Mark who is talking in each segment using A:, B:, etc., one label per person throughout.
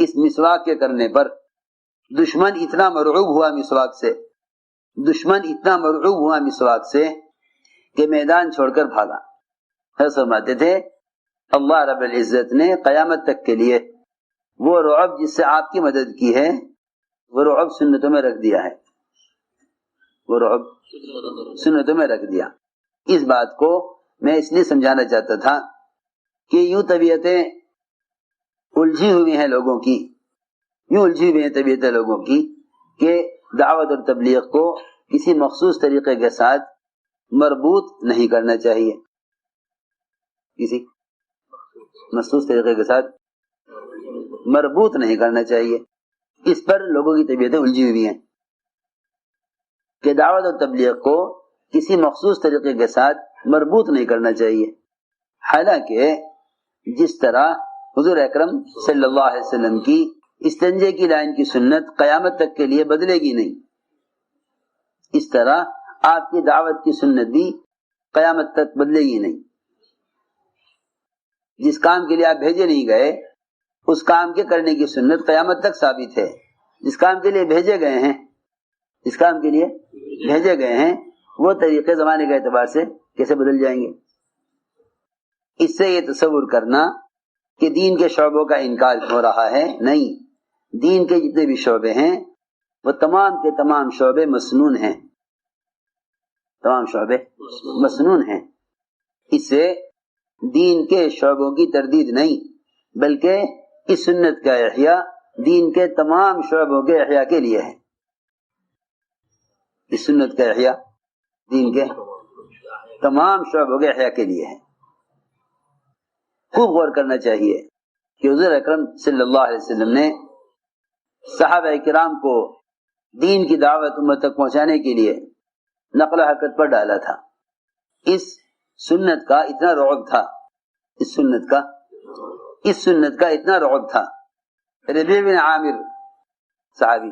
A: اس مسواک کے کرنے پر دشمن اتنا مرعوب ہوا مسواک سے کہ میدان چھوڑ کر بھاگا۔ فرماتے تھے اللہ رب العزت نے قیامت تک کے لیے وہ رعب جس سے آپ کی مدد کی ہے، وہ رعب سنتوں میں رکھ دیا ہے، وہ رعب سنتوں میں رکھ دیا۔ اس بات کو میں اس لیے سمجھانا چاہتا تھا کہ یوں طبیعتیں الجھی ہوئی ہیں لوگوں کی، طبیعتیں لوگوں کی کہ دعوت اور تبلیغ کو کسی مخصوص طریقے کے ساتھ مربوط نہیں کرنا چاہیے، کسی مخصوص طریقے کے ساتھ مربوط نہیں کرنا چاہیے۔ اس پر لوگوں کی طبیعتیں الجھی ہوئی ہیں کہ دعوت اور تبلیغ کو کسی مخصوص طریقے کے ساتھ مربوط نہیں کرنا چاہیے، حالانکہ جس طرح حضور اکرم صلی اللہ علیہ وسلم کی استنجے کی لائن کی سنت قیامت تک کے لیے بدلے گی نہیں، اس طرح آپ کی دعوت کی سنت بھی قیامت تک بدلے گی نہیں۔ جس کام کے لیے آپ بھیجے نہیں گئے اس کام کے کرنے کی سنت قیامت تک ثابت ہے۔ جس کام کے لیے بھیجے گئے ہیں وہ طریقے زمانے کے اعتبار سے کیسے بدل جائیں گے؟ اس سے یہ تصور کرنا کہ دین کے شعبوں کا انکار ہو رہا ہے، نہیں، دین کے جتنے بھی شعبے ہیں وہ تمام کے تمام شعبے مسنون ہیں، اس سے دین کے شعبوں کی تردید نہیں بلکہ اس سنت کا احیاء دین کے تمام شعبوں کے احیاء کے لیے ہے۔ اس سنت کا احیاء دین کے تمام شعبوں کے احیاء کے لیے ہے۔ خوب غور کرنا چاہیے کہ حضور اکرم صلی اللہ علیہ وسلم نے صحابہ کرام کو دین کی دعوت امت تک پہنچانے کے لیے نقل و حرکت پر ڈالا تھا۔ اس سنت کا اتنا رعب تھا ربیع بن عامر صحابی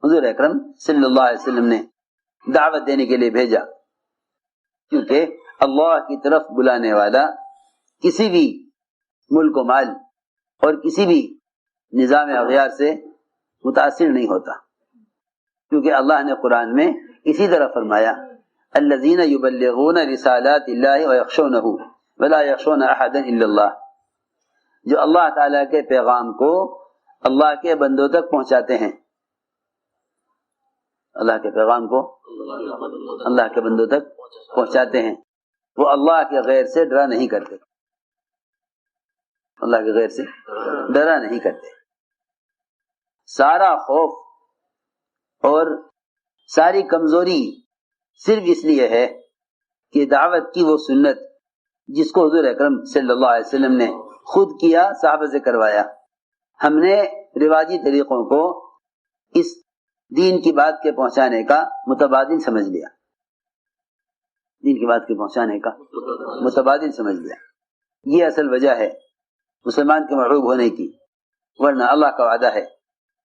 A: حضور اکرم صلی اللہ علیہ وسلم نے دعوت دینے کے لیے بھیجا، کیونکہ اللہ کی طرف بلانے والا کسی بھی ملک و مال اور کسی بھی نظام اغیار سے متاثر نہیں ہوتا، کیونکہ اللہ نے قرآن میں اسی طرح فرمایا الذین یبلغون رسالات اللہ ویخشونہ ولا یخشون احدا الا اللہ، جو اللہ تعالیٰ کے پیغام کو اللہ کے بندوں تک پہنچاتے ہیں، اللہ کے پیغام کو اللہ کے بندوں تک پہنچاتے ہیں، وہ اللہ کے غیر سے ڈرا نہیں کرتے، سارا خوف اور ساری کمزوری صرف اس لیے ہے کہ دعوت کی وہ سنت جس کو حضور اکرم صلی اللہ علیہ وسلم نے خود کیا، صحابہ سے کروایا، ہم نے رواجی طریقوں کو اس دین کی بات کے پہنچانے کا متبادل سمجھ لیا، یہ اصل وجہ ہے مسلمان کے مرعوب ہونے کی، ورنہ اللہ کا وعدہ ہے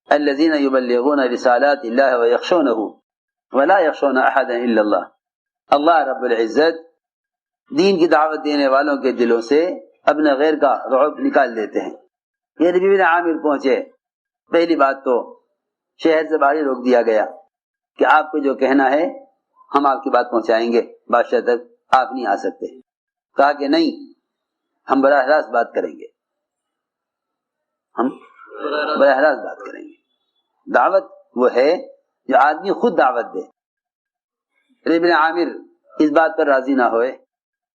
A: الذین یبلغون رسالات اللہ ویخشونہ ولا یخشون احدا الا اللہ، اللہ رب العزت دین کی دعوت دینے والوں کے دلوں سے اپنے غیر کا رعب نکال دیتے ہیں۔ یہ ربیع بن عامر پہنچے، پہلی بات تو شہر سے باہر روک دیا گیا کہ آپ کو جو کہنا ہے ہم آپ کی بات پہنچائیں گے، بادشاہ تک آپ نہیں آ سکتے۔ کہا کہ نہیں، ہم براہ راست بات کریں گے، دعوت وہ ہے جو آدمی خود دعوت دے۔ ربیع بن عامر اس بات پر راضی نہ ہوئے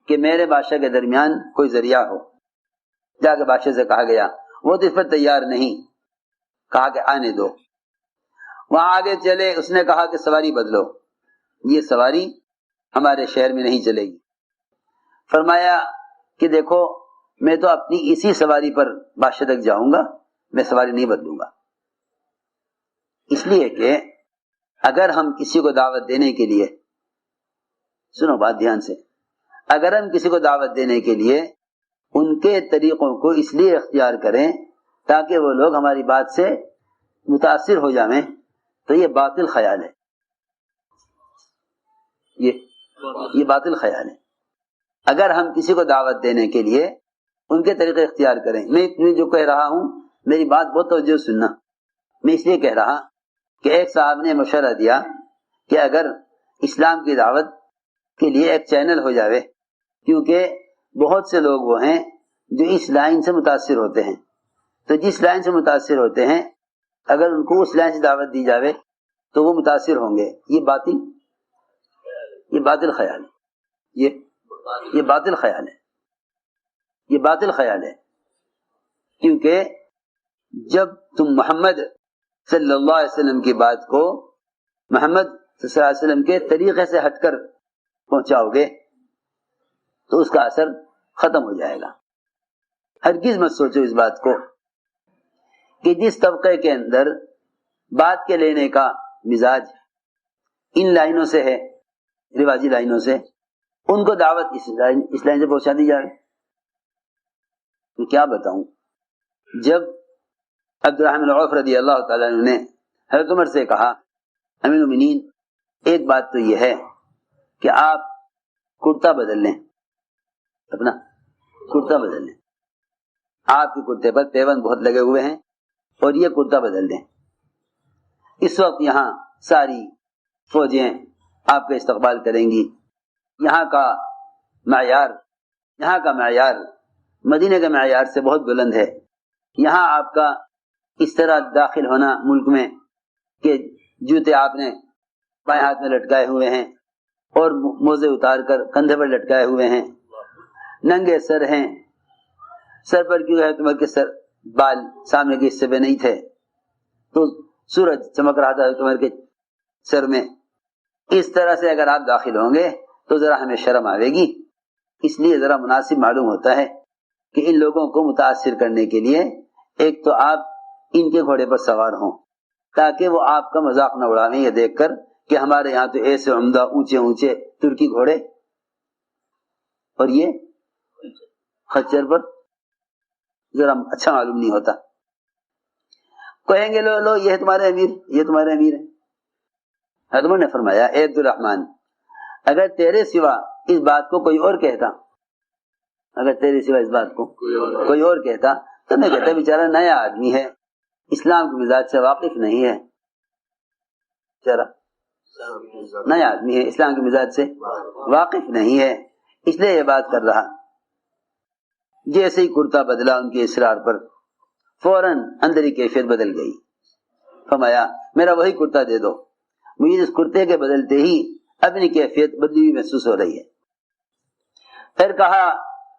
A: کہ میرے بادشاہ کے درمیان کوئی ذریعہ ہو، جا کے بادشاہ سے کہا گیا، وہ تو اس پر تیار نہیں، کہا کہ آنے دو۔ وہاں آگے چلے، اس نے کہا کہ سواری بدلو، یہ سواری ہمارے شہر میں نہیں چلے گی۔ فرمایا کہ دیکھو میں تو اپنی اسی سواری پر بادشاہ تک جاؤں گا، میں سواری نہیں بدلوں گا، اس لیے کہ اگر ہم کسی کو دعوت دینے کے لیے، سنو بات دھیان سے، اگر ہم کسی کو دعوت دینے کے لیے ان کے طریقوں کو اس لیے اختیار کریں تاکہ وہ لوگ ہماری بات سے متاثر ہو جائیں تو یہ باطل خیال ہے، یہ باطل خیال ہے۔ اگر ہم کسی کو دعوت دینے کے لیے ان کے طریقے اختیار کریں، میں جو کہہ رہا ہوں میری بات بہت توجہ سننا. میں اس لیے کہہ رہا کہ ایک صاحب نے مشورہ دیا کہ اگر اسلام کی دعوت کے لیے ایک چینل ہو جاوے، کیونکہ بہت سے لوگ وہ ہیں جو اس لائن سے متاثر ہوتے ہیں، تو جس لائن سے متاثر ہوتے ہیں اگر ان کو اس لائن سے دعوت دی جاوے تو وہ متاثر ہوں گے. یہ باطل خیال ہے. یہ باطل خیال ہے. یہ باطل خیال ہے. کیونکہ جب تم محمد صلی اللہ علیہ وسلم کی بات کو محمد صلی اللہ علیہ وسلم کے طریقے سے ہٹ کر پہنچاؤ گے تو اس کا اثر ختم ہو جائے گا. ہرگز مت سوچو اس بات کو کہ جس طبقے کے اندر بات کے لینے کا مزاج ان لائنوں سے ہے، رواجی لائنوں سے، ان کو دعوت اس لائن سے پہنچا دی جائے. میں کیا بتاؤں، جب عبد الرحمن عوف رضی اللہ تعالیٰ عنہ نے حضرت عمر سے کہا امیر المومنین ایک بات تو یہ ہے کہ آپ کرتا بدل لیں، اپنا کرتا بدل لیں، آپ کے کرتے پر پیون بہت لگے ہوئے ہیں اور یہ کرتا بدل دیں. اس وقت یہاں ساری فوجیں آپ کا استقبال کریں گی. یہاں کا معیار مدینے کے معیار سے بہت بلند ہے. یہاں آپ کا اس طرح داخل ہونا ملک میں کہ جوتے آپ نے بائیں ہاتھ میں لٹکائے ہوئے ہیں اور موزے اتار کر کندھے پر لٹکائے ہوئے ہیں، ننگے سر ہیں، سر پر کیوں ہے تمہارے کے سر بال سامنے کے حصے پہ نہیں تھے تو سورج چمک رہا تھا تمہارے کے سر میں. اس طرح سے اگر آپ داخل ہوں گے تو ذرا ہمیں شرم آئے گی. اس لیے ذرا مناسب معلوم ہوتا ہے کہ ان لوگوں کو متاثر کرنے کے لیے ایک تو آپ ان کے گھوڑے پر سوار ہوں تاکہ وہ آپ کا مذاق نہ اڑاویں یہ دیکھ کر کہ ہمارے یہاں تو ایسے عمدہ اونچے اونچے ترکی گھوڑے اور یہ خچر پر ذرا اچھا معلوم نہیں ہوتا. کہیں گے لو یہ تمہارے امیر ہیں. حضرت نے فرمایا اے عبد الرحمن اگر تیرے سوا اس بات کو کوئی اور کہتا، کوئی اور کہتا تو میں کہتا بیچارہ نیا آدمی ہے، اسلام کے مزاج سے واقف نہیں ہے، بیچارہ نیا آدمی ہے، اسلام کے مزاج سے واقف نہیں ہے، اس لیے یہ بات کر رہا. جیسے ہی کرتا بدلا ان کے اصرار پر فوراً اندری کیفیت بدل گئی. فرمایا میرا وہی کرتا دے دو. مجھے اس کرتے کے بدلتے ہی اپنی کیفیت بدلی ہوئی محسوس ہو رہی ہے. پھر کہا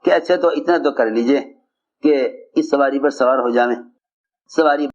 A: کہ اچھا تو اتنا تو کر لیجئے کہ اس سواری پر سوار ہو جائیں. سواری